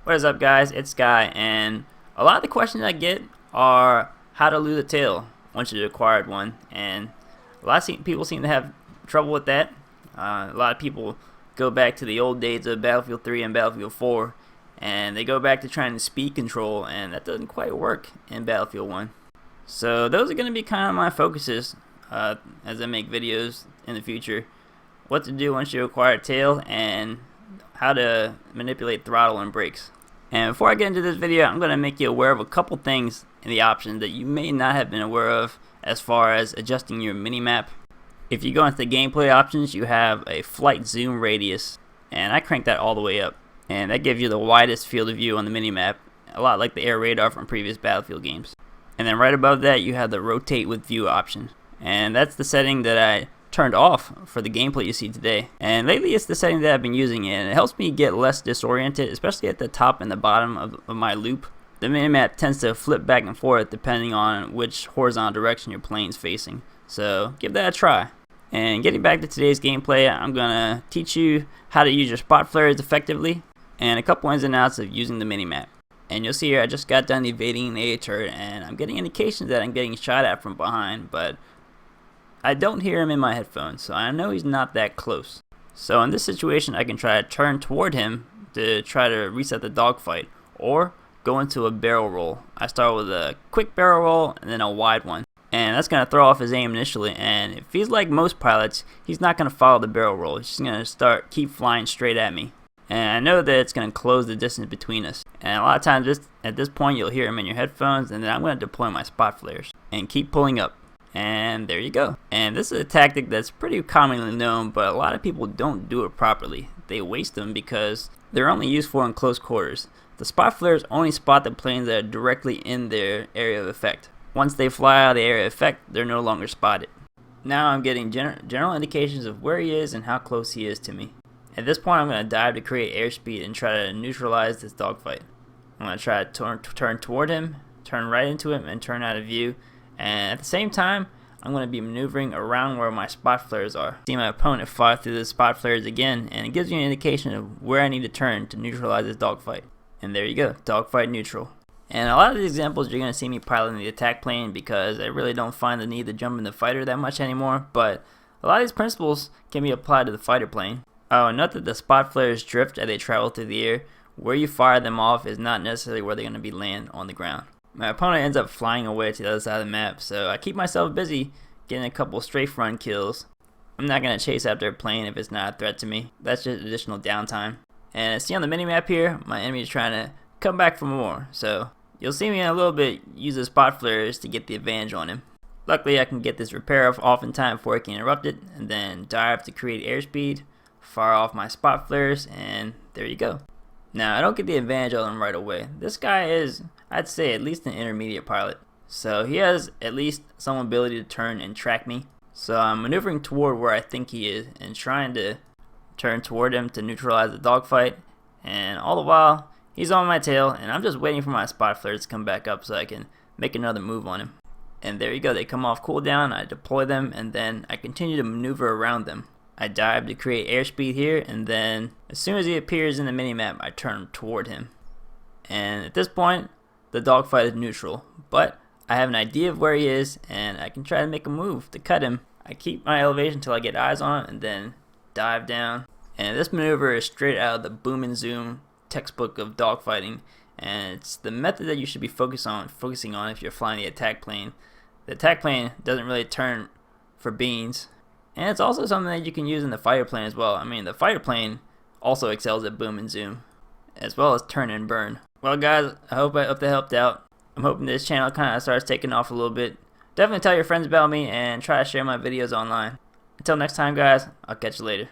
What is up, guys? It's Sky, and a lot of the questions I get are how to lose a tail once you've acquired one, and a lot of people seem to have trouble with that. A lot of people go back to the old days of Battlefield 3 and Battlefield 4, and they go back to trying to speed control, and that doesn't quite work in Battlefield 1. So those are going to be kind of my focuses as I make videos in the future. What to do once you acquire a tail, and how to manipulate throttle and brakes. And before I get into this video, I'm going to make you aware of a couple things in the options that you may not have been aware of as far as adjusting your minimap. If you go into the gameplay options, you have a flight zoom radius, and I crank that all the way up, and that gives you the widest field of view on the minimap, a lot like the air radar from previous Battlefield games. And then right above that, you have the rotate with view option, and that's the setting that I turned off for the gameplay you see today. And lately it's the setting that I've been using, and it helps me get less disoriented, especially at the top and the bottom of my loop. The minimap tends to flip back and forth depending on which horizontal direction your plane's facing, so give that a try. And getting back to today's gameplay, I'm gonna teach you how to use your spot flares effectively and a couple ins and outs of using the minimap. And you'll see here I just got done evading an AA turret, and I'm getting indications that I'm getting shot at from behind, but I don't hear him in my headphones, so I know he's not that close. So in this situation, I can try to turn toward him to try to reset the dogfight, or go into a barrel roll. I start with a quick barrel roll and then a wide one, and that's going to throw off his aim initially. And if he's like most pilots, he's not going to follow the barrel roll. He's just going to keep flying straight at me. And I know that it's going to close the distance between us. And a lot of times at this point, you'll hear him in your headphones, and then I'm going to deploy my spot flares and keep pulling up. And there you go. And this is a tactic that's pretty commonly known, but a lot of people don't do it properly. They waste them because they're only used for in close quarters. The spot flares only spot the planes that are directly in their area of effect. Once they fly out of the area of effect, they're no longer spotted. Now I'm getting general indications of where he is and how close he is to me. At this point, I'm going to dive to create airspeed and try to neutralize this dogfight. I'm going to try to turn toward him, turn right into him, and turn out of view. And at the same time, I'm going to be maneuvering around where my spot flares are. See my opponent fly through the spot flares again, and it gives you an indication of where I need to turn to neutralize this dogfight. And there you go, dogfight neutral. And a lot of these examples, you're going to see me piloting the attack plane because I really don't find the need to jump in the fighter that much anymore, but a lot of these principles can be applied to the fighter plane. Oh, and note that the spot flares drift as they travel through the air. Where you fire them off is not necessarily where they're going to be land on the ground. My opponent ends up flying away to the other side of the map, so I keep myself busy getting a couple strafe run kills. I'm not going to chase after a plane if it's not a threat to me. That's just additional downtime. And see on the minimap here, my enemy is trying to come back for more, so you'll see me in a little bit use the spot flares to get the advantage on him. Luckily I can get this repair off in time before it can interrupt it, and then dive to create airspeed, fire off my spot flares, and there you go. Now I don't get the advantage on him right away. This guy is, I'd say, at least an intermediate pilot, so he has at least some ability to turn and track me. So I'm maneuvering toward where I think he is and trying to turn toward him to neutralize the dogfight, and all the while he's on my tail, and I'm just waiting for my spot flares to come back up so I can make another move on him. And there you go, they come off cooldown, I deploy them, and then I continue to maneuver around them. I dive to create airspeed here, and then as soon as he appears in the minimap, I turn toward him. And at this point, the dogfight is neutral, but I have an idea of where he is, and I can try to make a move to cut him. I keep my elevation until I get eyes on him, and then dive down. And this maneuver is straight out of the boom and zoom textbook of dogfighting, and it's the method that you should be focusing on if you're flying the attack plane. The attack plane doesn't really turn for beans. And it's also something that you can use in the fighter plane as well. I mean, the fighter plane also excels at boom and zoom, as well as turn and burn. Well guys, I hope that helped out. I'm hoping this channel kind of starts taking off a little bit. Definitely tell your friends about me and try to share my videos online. Until next time guys, I'll catch you later.